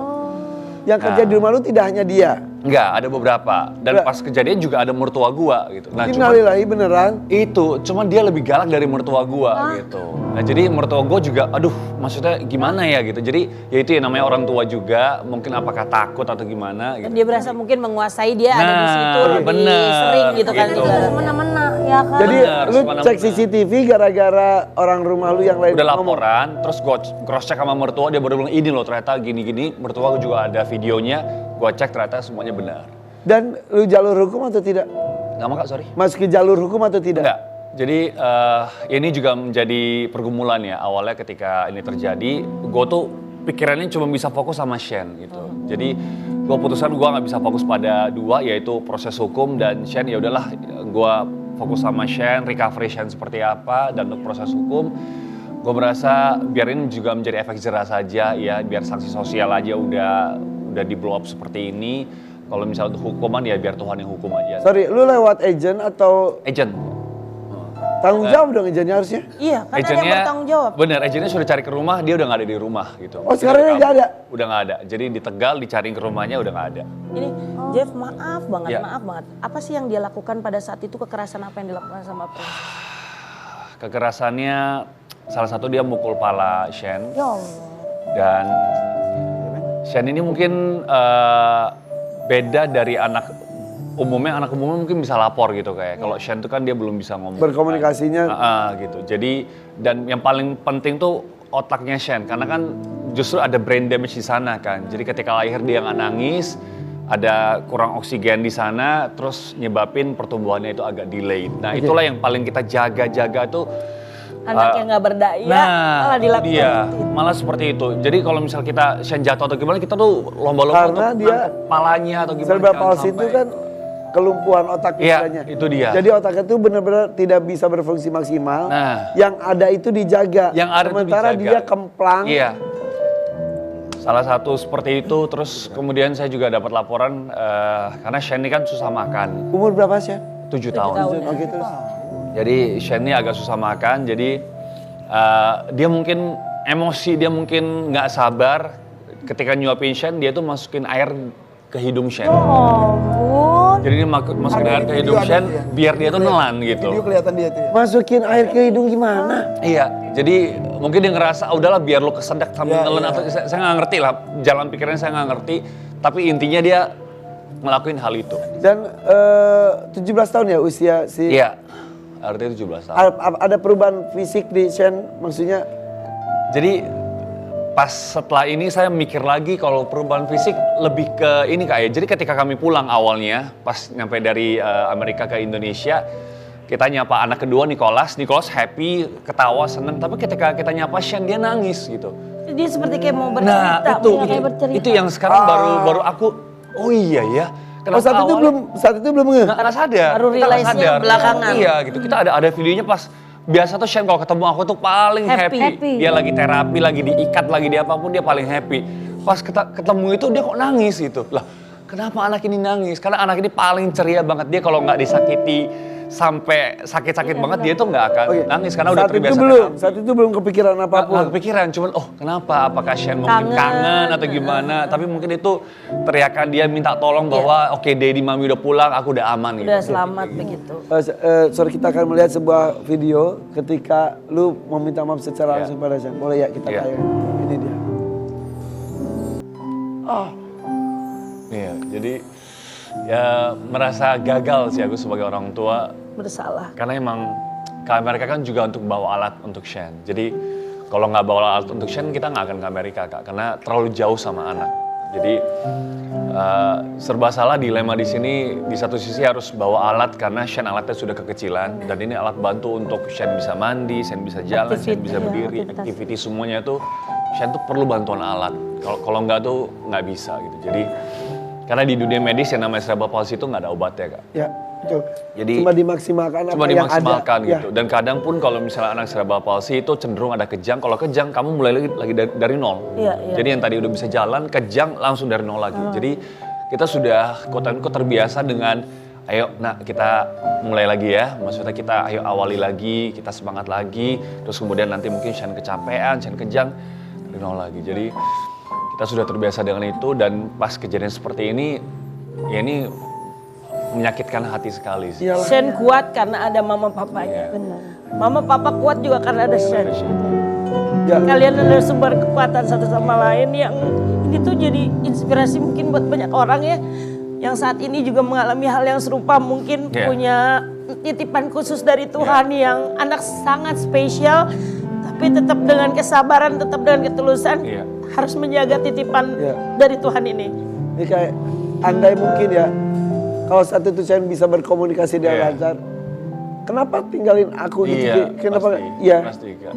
Yang kerja di rumah lu tidak hanya dia? Enggak, ada beberapa. Dan pas kejadian juga ada mertua gua gitu. Nah, Innalillahi beneran? Itu, cuman dia lebih galak dari mertua gua gitu. Nah jadi mertua gua juga, aduh maksudnya gimana ya gitu. Jadi ya itu yang namanya orang tua juga, mungkin apakah takut atau gimana gitu. Dia berasa mungkin menguasai, dia ada di situ lebih bener, sering gitu kan. gitu. Semena-mena ya kan. Jadi lu cek CCTV gara-gara orang rumah lu yang lain Udah ngomong? laporan, terus gua cross check sama mertua, dia baru bilang ini loh ternyata gini-gini. Mertua gua juga ada videonya, gua cek ternyata semuanya benar. Dan lu jalur hukum atau tidak? Nggak mau Kak, sorry. Masuk ke jalur hukum atau tidak? Enggak. Jadi ini juga menjadi pergumulan ya. Awalnya ketika ini terjadi, gue tuh pikirannya cuma bisa fokus sama Shen gitu. Jadi gue putuskan gue nggak bisa fokus pada dua, yaitu proses hukum dan Shen. Ya udahlah, gue fokus sama Shen, recovery Shen seperti apa, dan untuk proses hukum gue merasa biar ini juga menjadi efek jerah saja ya, biar sanksi sosial aja udah di blow up seperti ini. Kalau misalnya untuk hukuman ya biar Tuhan yang hukum aja. Sorry, lu lewat agent atau? Agent. Tanggung jawab dong agentnya harusnya? Iya, kan ada yang bertanggung jawab. Bener, agentnya sudah cari ke rumah, dia udah nggak ada di rumah gitu. Oh sekarang ini nggak ada? Udah nggak ada, jadi di Tegal dicariin ke rumahnya udah nggak ada. Ini Jeff maaf banget, Iya. maaf banget. Apa sih yang dia lakukan pada saat itu, kekerasan apa yang dilakukan sama Prince? Kekerasannya salah satu dia mukul pala Shen. Ya Allah. Dan Shen ini mungkin beda dari anak umumnya mungkin bisa lapor gitu kayak. Kalau Shen itu kan dia belum bisa ngomong. Berkomunikasinya. Gitu. Jadi dan yang paling penting tuh otaknya Shen karena kan justru ada brain damage di sana kan. Jadi ketika lahir dia nggak nangis, ada kurang oksigen di sana, terus nyebabin pertumbuhannya itu agak delayed. Nah itulah yang paling kita jaga-jaga tuh. Anak yang nggak berdaya malah itu dilakukan dia, seperti itu. malah seperti itu. Jadi kalau misal kita Shen jatuh atau gimana, kita tuh lomba-lomba Karena untuk dia nangkep palanya atau gimana. Cerebral jangan palsy itu sampai. kan kelumpuhan otak Iya, istilahnya. itu dia. Jadi otaknya itu benar-benar tidak bisa berfungsi maksimal. Nah. Yang ada itu dijaga. Yang ada itu Sementara dijaga. dia kemplang. Iya. Salah satu seperti itu, terus kemudian saya juga dapat laporan karena Shen ini kan susah makan. Umur berapa sih? 7 tahun. Oke terus. Jadi Shen ini agak susah makan, jadi dia mungkin emosi, dia mungkin nggak sabar. Ketika nyuapin Shen, dia tuh masukin air ke hidung Shen. Jadi dia masukin air ke hidung Shen biar dia tuh nelan gitu. Video kelihatan dia tuh ya. Masukin air ke hidung gimana? Iya, jadi mungkin dia ngerasa udahlah biar lo kesedak sambil nelan atau saya nggak ngerti lah, jalan pikirnya saya nggak ngerti. Tapi intinya dia ngelakuin hal itu. Dan 17 tahun ya usia si. Iya, artinya 17 tahun. Ada perubahan fisik di Shen maksudnya? Jadi pas setelah ini saya mikir lagi kalau perubahan fisik lebih ke ini Kak ya. Jadi ketika kami pulang awalnya pas nyampe dari Amerika ke Indonesia, kita nyapa anak kedua Nicholas happy, ketawa, seneng. Tapi ketika kita nyapa Shen dia nangis gitu. Dia seperti kayak mau bercerita. Nah kayak bercerita. itu yang sekarang baru aku, oh iya ya. Oh saat itu belum nge? Nggak sadar. Baru Kita nggak realize-nya sadar. belakangan. Iya gitu. Kita ada videonya pas. Biasa tuh Shen kalau ketemu aku tuh paling happy. Dia lagi terapi, lagi diikat, lagi di apapun dia paling happy. Pas ketemu itu dia kok nangis gitu. Lah kenapa anak ini nangis? Karena anak ini paling ceria banget. Dia kalau nggak disakiti sampai sakit-sakit banget dia tuh nggak akan nangis karena udah terbiasa. Saat itu belum kepikiran apapun. Nggak kepikiran, cuman kenapa? Apakah Shane mungkin kangen atau gimana? Tapi mungkin itu teriakan dia minta tolong bahwa oke Daddy Mami udah pulang, aku udah aman gitu. Udah selamat begitu. Sorry, kita akan melihat sebuah video ketika lu meminta maaf secara langsung pada Shane. Boleh ya kita tayang. Ini dia. Iya, jadi ya merasa gagal sih aku sebagai orang tua. Bersalah. Karena emang ke Amerika kan juga untuk bawa alat untuk Shane. Jadi kalau nggak bawa alat untuk Shane kita nggak akan ke Amerika Kak, karena terlalu jauh sama anak. Jadi serba salah dilema di sini. Di satu sisi harus bawa alat karena Shane alatnya sudah kekecilan dan ini alat bantu untuk Shane bisa mandi, Shane bisa jalan, Shane bisa berdiri, aktiviti semuanya tuh Shane tuh perlu bantuan alat. Kalau nggak tuh nggak bisa gitu. Jadi karena di dunia medis yang namanya cerebral palsy itu nggak ada obatnya Kak. Ya, betul. Jadi cuma dimaksimalkan apa cuma yang dimaksimalkan ada. gitu. Dan kadang pun kalau misalnya anak cerebral palsy itu cenderung ada kejang. Kalau kejang kamu mulai lagi dari nol. Jadi yang tadi udah bisa jalan, kejang langsung dari nol lagi. Jadi kita sudah quote-unquote terbiasa dengan ayo nak kita mulai lagi ya. Maksudnya kita ayo awali lagi, kita semangat lagi. Terus kemudian nanti mungkin Shane kecapean, Shane kejang dari nol lagi. Jadi kita sudah terbiasa dengan itu dan pas kejadian seperti ini, ya ini menyakitkan hati sekali sih. Shane kuat karena ada mama papanya. Benar. Mama papa kuat juga karena ada Shane. Kalian adalah sumber kekuatan satu sama lain yang ini tuh jadi inspirasi mungkin buat banyak orang ya. Yang saat ini juga mengalami hal yang serupa mungkin punya titipan khusus dari Tuhan yang anak sangat spesial. Tapi tetap dengan kesabaran, tetap dengan ketulusan harus menjaga titipan dari Tuhan ini. Ini kayak andai mungkin ya, kalau saat itu saya bisa berkomunikasi dengan lancar, kenapa tinggalin aku gitu? Kenapa? Pasti Kak.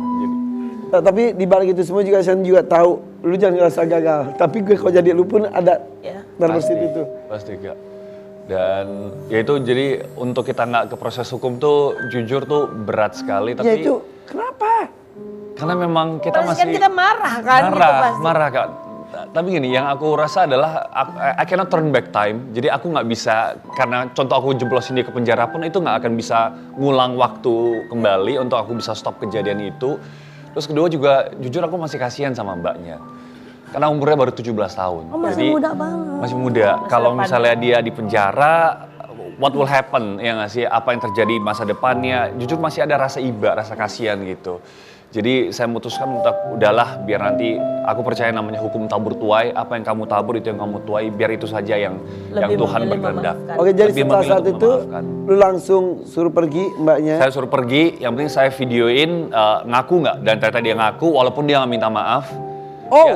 Tapi di balik itu semua juga saya juga tahu, lu jangan ngerasa gagal. Tapi gue kalau jadi lu pun ada berbesit itu. Pasti Kak. Dan ya itu jadi untuk kita nggak ke proses hukum tuh jujur tuh berat sekali. Tapi ya itu kenapa? Karena memang kita masih kita marah kan? Marah Kak. Tapi gini, yang aku rasa adalah I cannot turn back time. Jadi aku nggak bisa, karena contoh aku jeblosin dia ke penjara pun itu nggak akan bisa ngulang waktu kembali untuk aku bisa stop kejadian itu. Terus kedua juga jujur aku masih kasihan sama mbaknya. Karena umurnya baru 17 tahun. Masih muda banget. Masih muda. Kalau misalnya dia di penjara, what will happen? Ya nggak sih? Apa yang terjadi masa depannya? Jujur masih ada rasa iba, rasa kasihan gitu. Jadi saya memutuskan untuk udahlah biar nanti aku percaya namanya hukum tabur tuai, apa yang kamu tabur itu yang kamu tuai, biar itu saja yang Tuhan berkehendak. Oke, jadi setelah saat itu lu langsung suruh pergi mbaknya? Saya suruh pergi, yang penting saya videoin ngaku nggak, dan ternyata dia ngaku walaupun dia nggak minta maaf.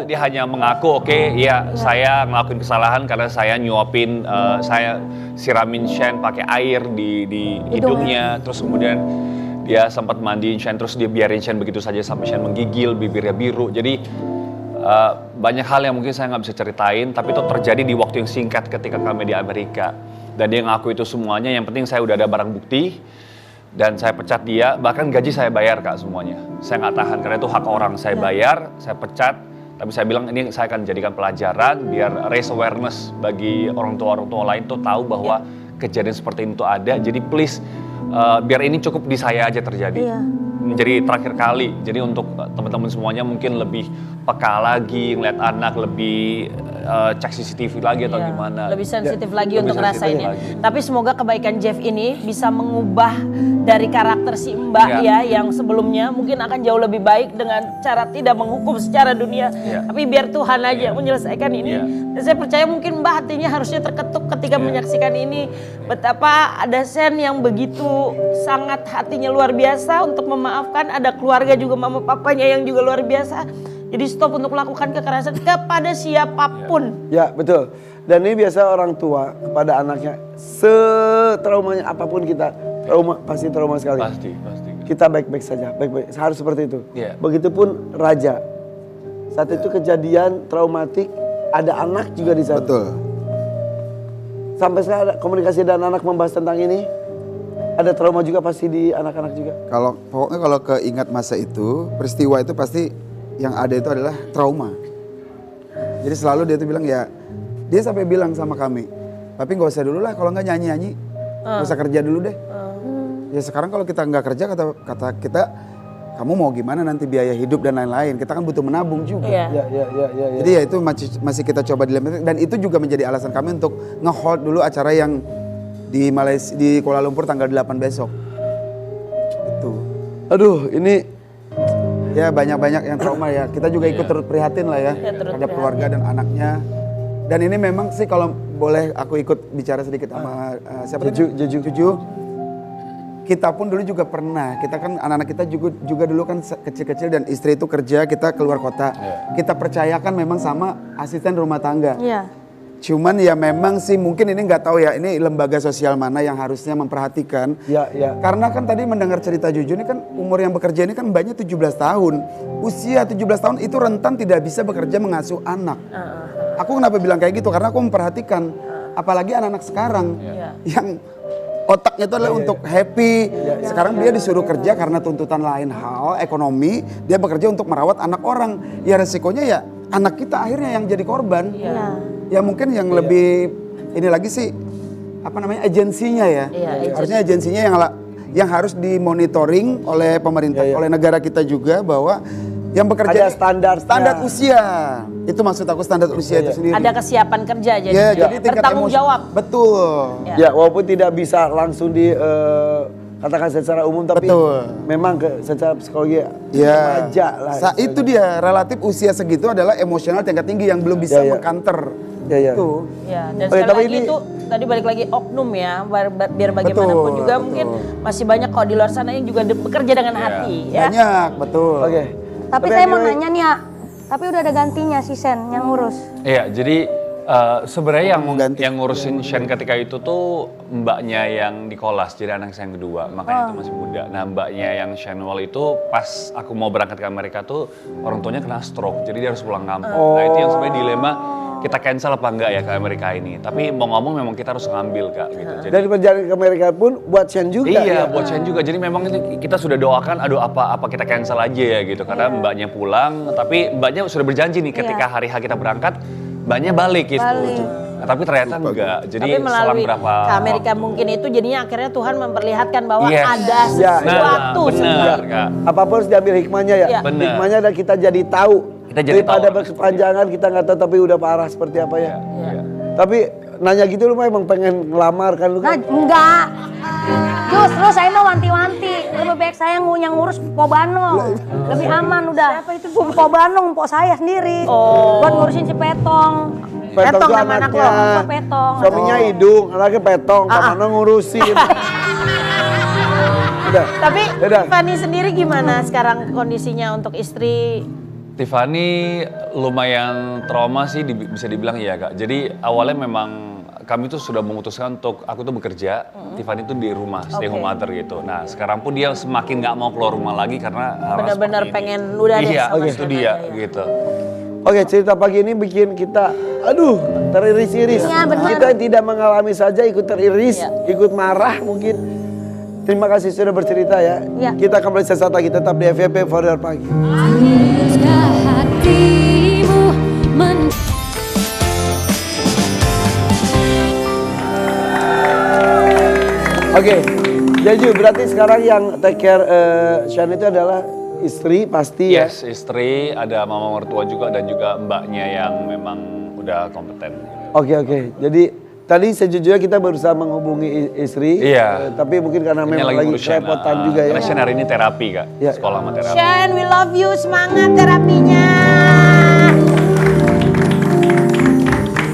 Dia hanya mengaku saya ngelakuin kesalahan karena saya nyuapin, saya siramin Shane pakai air di hidungnya, terus kemudian dia sempat mandiin Shane, terus dia biarin Shane begitu saja sampai Shane menggigil, bibirnya biru. Jadi banyak hal yang mungkin saya nggak bisa ceritain, tapi itu terjadi di waktu yang singkat ketika kami di Amerika. Dan dia ngaku itu semuanya, yang penting saya udah ada barang bukti, dan saya pecat dia, bahkan gaji saya bayar Kak semuanya. Saya nggak tahan, karena itu hak orang, saya bayar, saya pecat, tapi saya bilang ini saya akan jadikan pelajaran, biar raise awareness bagi orang tua lain tuh tahu bahwa kejadian seperti itu ada, jadi please, biar ini cukup di saya aja terjadi. Menjadi terakhir kali. Jadi untuk teman-teman semuanya mungkin lebih peka lagi, ngeliat anak, lebih cek CCTV lagi atau gimana. Lebih sensitif lagi untuk ngerasainnya. Tapi semoga kebaikan Jeff ini bisa mengubah dari karakter si Mbak yang sebelumnya mungkin akan jauh lebih baik dengan cara tidak menghukum secara dunia. Tapi biar Tuhan aja menyelesaikan ini. Dan saya percaya mungkin Mbak hatinya harusnya terketuk ketika menyaksikan ini. Betapa ada Shane yang begitu sangat hatinya luar biasa untuk memaafkan. Ada keluarga juga mama papanya yang juga luar biasa. Jadi stop untuk melakukan kekerasan kepada siapapun. Ya betul. Dan ini biasa orang tua kepada anaknya, setraumanya apapun kita, pasti trauma sekali. Pasti. Kita baik-baik saja, baik-baik. Harus seperti itu. Begitupun Raja. Saat itu kejadian traumatik, ada anak juga di sana. Betul. Sampai sekarang ada komunikasi dan anak membahas tentang ini. Ada trauma juga pasti di anak-anak juga. Pokoknya kalau keingat masa itu, peristiwa itu pasti yang ada itu adalah trauma. Jadi selalu dia tuh bilang dia sampai bilang sama kami, tapi nggak usah dulu lah kalau nggak nyanyi-nyanyi, nggak usah kerja dulu deh. Ya sekarang kalau kita nggak kerja kata kita, kamu mau gimana nanti biaya hidup dan lain-lain. Kita kan butuh menabung juga. Iya. Jadi ya itu masih kita coba dilematis. Dan itu juga menjadi alasan kami untuk nge-hold dulu acara yang di Malaysia, di Kuala Lumpur tanggal 8 besok. Itu. Aduh, ini ya banyak-banyak yang trauma ya. Kita juga ikut turut prihatin lah ya, terhadap keluarga dan anaknya. Dan ini memang sih kalau boleh aku ikut bicara sedikit sama siapa? Juju. Kita pun dulu juga pernah, kita kan anak-anak kita juga dulu kan kecil-kecil dan istri itu kerja, kita keluar kota. Kita percayakan memang sama asisten rumah tangga. Cuman ya memang sih mungkin ini nggak tahu ya, ini lembaga sosial mana yang harusnya memperhatikan. Karena kan tadi mendengar cerita Juju ini kan umur yang bekerja ini kan mbaknya 17 tahun. Usia 17 tahun itu rentan tidak bisa bekerja mengasuh anak. Aku kenapa bilang kayak gitu? Karena aku memperhatikan apalagi anak-anak sekarang yang otaknya itu adalah untuk happy. Sekarang dia disuruh kerja karena tuntutan lain hal, ekonomi. Dia bekerja untuk merawat anak orang. Ya resikonya ya anak kita akhirnya yang jadi korban. Ya mungkin yang lebih ini lagi sih apa namanya agensinya ya. Harusnya agensinya yang harus dimonitoring oleh pemerintah, oleh negara kita juga bahwa yang bekerja ada standar usia. Itu maksud aku standar usia itu sendiri. Ada kesiapan kerja jadi. Jadi bertanggung jawab. Betul. Ya walaupun tidak bisa langsung di katakan secara umum tapi memang secara psikologi remaja lah. Itu dia relatif usia segitu adalah emosional tingkat tinggi yang belum bisa mengkanter. Itu. Dan sekali lagi itu tadi balik lagi oknum ya, biar bagaimanapun juga mungkin masih banyak kok di luar sana yang juga bekerja dengan hati. Banyak, betul. Tapi saya mau nanya nih ya, tapi udah ada gantinya si Sen yang ngurus. Iya, jadi sebenarnya yang ngurusin Shen ketika itu tuh mbaknya yang di Kolas, jadi anak saya yang kedua, makanya itu masih muda. Nah mbaknya yang Shenwell itu pas aku mau berangkat ke Amerika tuh orang tuanya kena stroke, jadi dia harus pulang kampung. Nah itu yang sebenarnya dilema, kita cancel apa enggak ya ke Amerika ini. Tapi mau ngomong memang kita harus ngambil Kak gitu. Jadi, dari perjalanan ke Amerika pun buat Shen juga. Iya buat Shen juga, jadi memang kita sudah doakan aduh apa kita cancel aja ya gitu. Karena mbaknya pulang, tapi mbaknya sudah berjanji nih ketika hari H kita berangkat, mbaknya balik gitu. Nah, tapi ternyata enggak, jadi tapi melalui selang berapa ke Amerika mungkin itu jadinya akhirnya Tuhan memperlihatkan bahwa Yes. ada sesuatu. Benar Kak. Apapun harus diambil hikmahnya ya. Benar. Hikmahnya dan kita jadi tahu. Kita jadi daripada tahu. berkepanjangan kita nggak tahu tapi udah parah seperti apa ya. Tapi nanya gitu lu mah emang pengen ngelamar kan lu kan? Enggak. Justru saya mau wanti-wanti. Lebih baik saya yang ngurus Po Banong. Lebih aman udah. Siapa itu Po Banong? Po saya sendiri. Buat ngurusin si Petong. Petong tuh nama anak anaknya. lo. Petong. Suaminya Idung, anaknya Petong, Kamano ngurusin. Tapi Fanny sendiri gimana sekarang kondisinya untuk istri? Tiffany lumayan trauma sih bisa dibilang ya Kak. Jadi awalnya memang kami tuh sudah memutuskan untuk aku tuh bekerja, Tiffany tuh di rumah, stay home mother gitu. Nah sekarang pun dia semakin nggak mau keluar rumah lagi karena benar-benar pengen udah deh iya, sama itu dia gitu. Oke, cerita pagi ini bikin kita, teriris-iris. Iya, benar. Kita yang tidak mengalami saja ikut teriris, ikut marah mungkin. Terima kasih sudah bercerita ya. Kita kembali sesaat lagi tetap di FYP For Your Pagi. Oke, Jaju berarti sekarang yang take care Shan itu adalah istri pasti ya? Yes, istri, ada mama mertua juga dan juga mbaknya yang memang udah kompeten. Oke. Jadi tadi sejujurnya kita berusaha menghubungi istri, tapi mungkin karena memang lagi kerepotan juga ya. Karena Shen hari ini terapi Kak, sekolah sama terapi. Shen, we love you, semangat terapinya.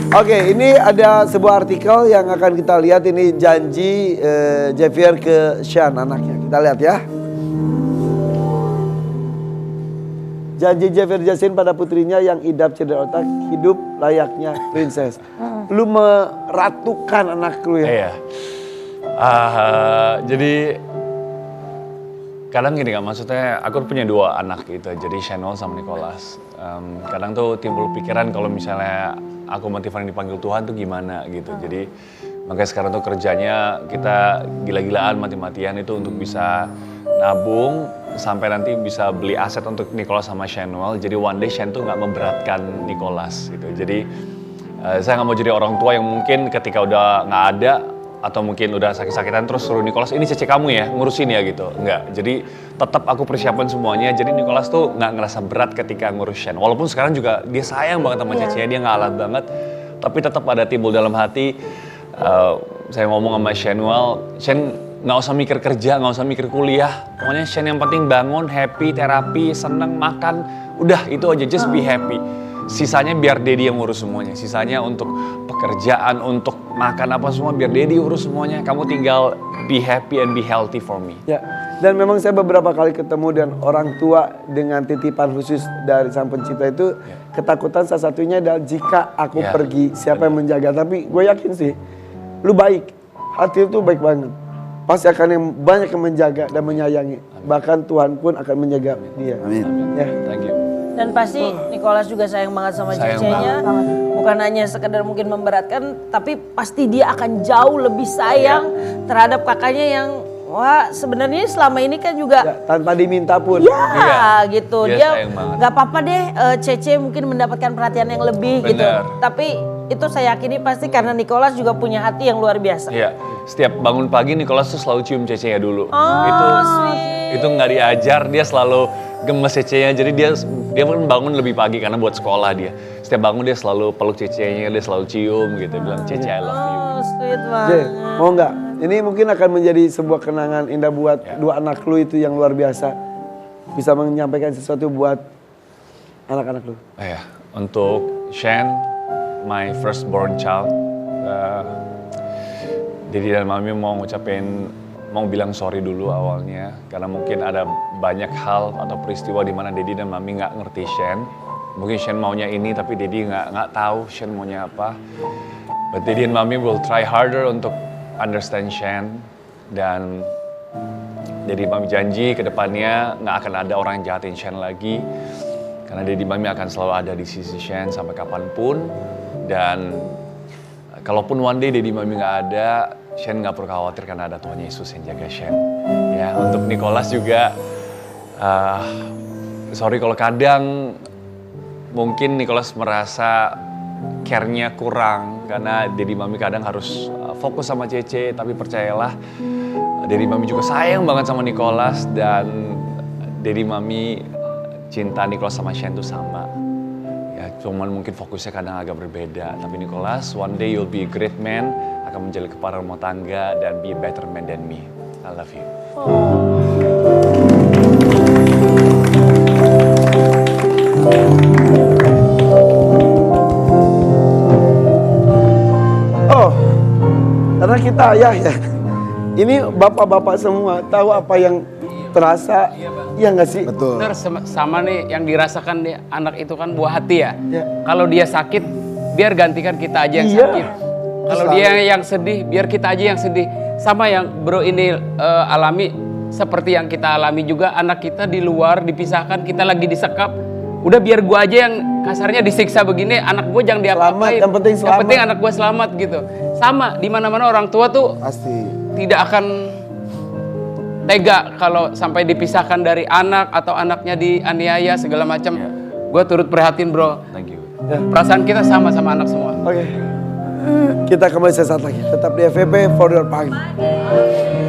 Oke, ini ada sebuah artikel yang akan kita lihat, ini janji Javier ke Shan anaknya. Kita lihat ya. Janji Javier Jassin pada putrinya yang idap cedera otak, hidup layaknya princess. Lu meratukan anak lu ya? Iya. Jadi kadang gini Kak, maksudnya aku punya dua anak gitu, jadi Shenwell sama Nicholas. Kadang tuh timbul pikiran kalau misalnya aku sama Tiffany dipanggil Tuhan tuh gimana gitu. Jadi makanya sekarang tuh kerjanya kita gila-gilaan mati-matian itu untuk bisa nabung sampai nanti bisa beli aset untuk Nicholas sama Shenwell. Jadi one day Shen tuh nggak memberatkan Nicholas gitu. Jadi saya nggak mau jadi orang tua yang mungkin ketika udah nggak ada atau mungkin udah sakit-sakitan terus suruh Nicholas, ini Cece kamu ya, ngurusin ya gitu. Enggak, jadi tetap aku persiapan semuanya. Jadi Nicholas tuh nggak ngerasa berat ketika ngurus Shen. Walaupun sekarang juga dia sayang banget sama Cece, dia nggak alat banget. Tapi tetap ada timbul dalam hati, saya ngomong sama Shenwell, Shen nggak usah mikir kerja, nggak usah mikir kuliah. Pokoknya Shen yang penting bangun, happy, terapi, seneng, makan. Udah itu aja, just be happy. Sisanya biar Daddy yang ngurus semuanya. Sisanya untuk pekerjaan, untuk makan apa semua biar Daddy urus semuanya. Kamu tinggal be happy and be healthy for me. Ya, dan memang saya beberapa kali ketemu dan orang tua dengan titipan khusus dari Sang Pencipta itu ketakutan salah satunya adalah jika aku pergi siapa yang menjaga. Tapi gue yakin sih, lu baik, hati itu baik banget. Pasti akan yang banyak yang menjaga dan menyayangi. Bahkan Tuhan pun akan menjaga dia. Amin. Ya. Thank you. Dan pasti Nicholas juga sayang banget sama Cece-nya. Bukan hanya sekedar mungkin memberatkan, tapi pasti dia akan jauh lebih sayang terhadap kakaknya yang wah sebenarnya selama ini kan juga tanpa diminta pun. Ya gitu. Dia sayang banget. nggak apa-apa deh Cece mungkin mendapatkan perhatian yang lebih gitu. Tapi itu saya yakini pasti karena Nicholas juga punya hati yang luar biasa. Iya, setiap bangun pagi Nicholas tuh selalu cium Cece-nya dulu. Sweet. Itu nggak diajar, dia selalu gemes Cece-nya. Jadi dia pun bangun lebih pagi karena buat sekolah dia. Setiap bangun dia selalu peluk Cece-nya, dia selalu cium gitu, bilang Cece I love you. Sweet Jay, banget. mau nggak? Ini mungkin akan menjadi sebuah kenangan indah buat dua anak lu itu yang luar biasa. Bisa menyampaikan sesuatu buat anak-anak lu. Ya, untuk Shen, my firstborn child, Daddy dan Mami mau bilang sorry dulu awalnya karena mungkin ada banyak hal atau peristiwa di mana Daddy dan Mami nggak ngerti Shen. Mungkin Shen maunya ini tapi Daddy nggak tahu Shen maunya apa. But Daddy and Mami will try harder untuk understand Shen, dan Daddy Mami janji ke depannya nggak akan ada orang yang jahatin Shen lagi karena Daddy Mami akan selalu ada di sisi Shen sampai kapanpun. Dan kalaupun one day Daddy Mami nggak ada, Shen nggak perlu khawatir karena ada Tuhan Yesus yang jaga Shen. Ya, untuk Nicholas juga, sorry kalau kadang mungkin Nicholas merasa care-nya kurang karena Daddy Mami kadang harus fokus sama Cece, tapi percayalah Daddy Mami juga sayang banget sama Nicholas dan Daddy Mami cinta Nicholas sama Shen tuh sama. Ya, cuman mungkin fokusnya kadang agak berbeda. Tapi Nicholas, one day you'll be a great man, akan menjadi kepala rumah tangga dan be a better man than me. I love you. Oh, karena kita ayah ya. Ini bapak-bapak semua tahu apa yang terasa, ya nggak sih? Betul. Bener, sama nih yang dirasakan dia, anak itu kan buah hati ya. Kalau dia sakit, biar gantikan kita aja yang sakit. Kalau dia yang sedih, biar kita aja yang sedih. Sama yang bro ini alami, seperti yang kita alami juga, anak kita di luar dipisahkan, kita lagi disekap. Udah biar gua aja yang kasarnya disiksa begini, anak gua jangan diapa-apain. Yang penting selamat. Yang penting anak gua selamat gitu. Sama, di mana-mana orang tua tuh Pasti. tidak akan tega kalau sampai dipisahkan dari anak atau anaknya dianiaya segala macam. Gue turut prihatin bro. Thank you. Perasaan kita sama anak semua. Oke. Kita kembali sesaat lagi. Tetap di FVP For Your Pagi.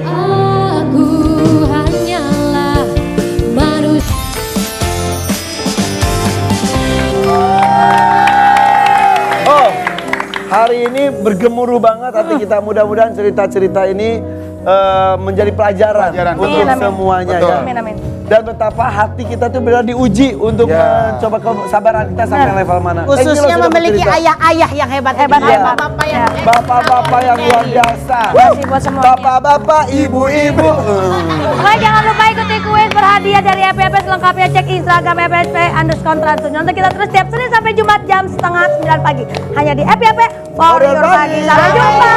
Aku hanyalah manusia. Oh, hari ini bergemuruh banget hati kita. Mudah-mudahan cerita-cerita ini menjadi pelajaran untuk semuanya. Betul. Ya. Amin, amin. Dan betapa hati kita tuh benar diuji untuk mencoba kesabaran kita sampai level mana. Khususnya memiliki ayah-ayah yang hebat-hebat. Bapak-bapak yang Bapak-bapak yang luar biasa. Kasih buat semuanya. Bapak-bapak, ibu-ibu. Oke, jangan lupa ikuti kuis berhadiah dari FPPS, lengkapnya cek Instagram FPSP_Trans. Nanti kita terus tiap Senin sampai Jumat jam 8:30 pagi. Hanya di FPP For Your Pagi. Sampai jumpa.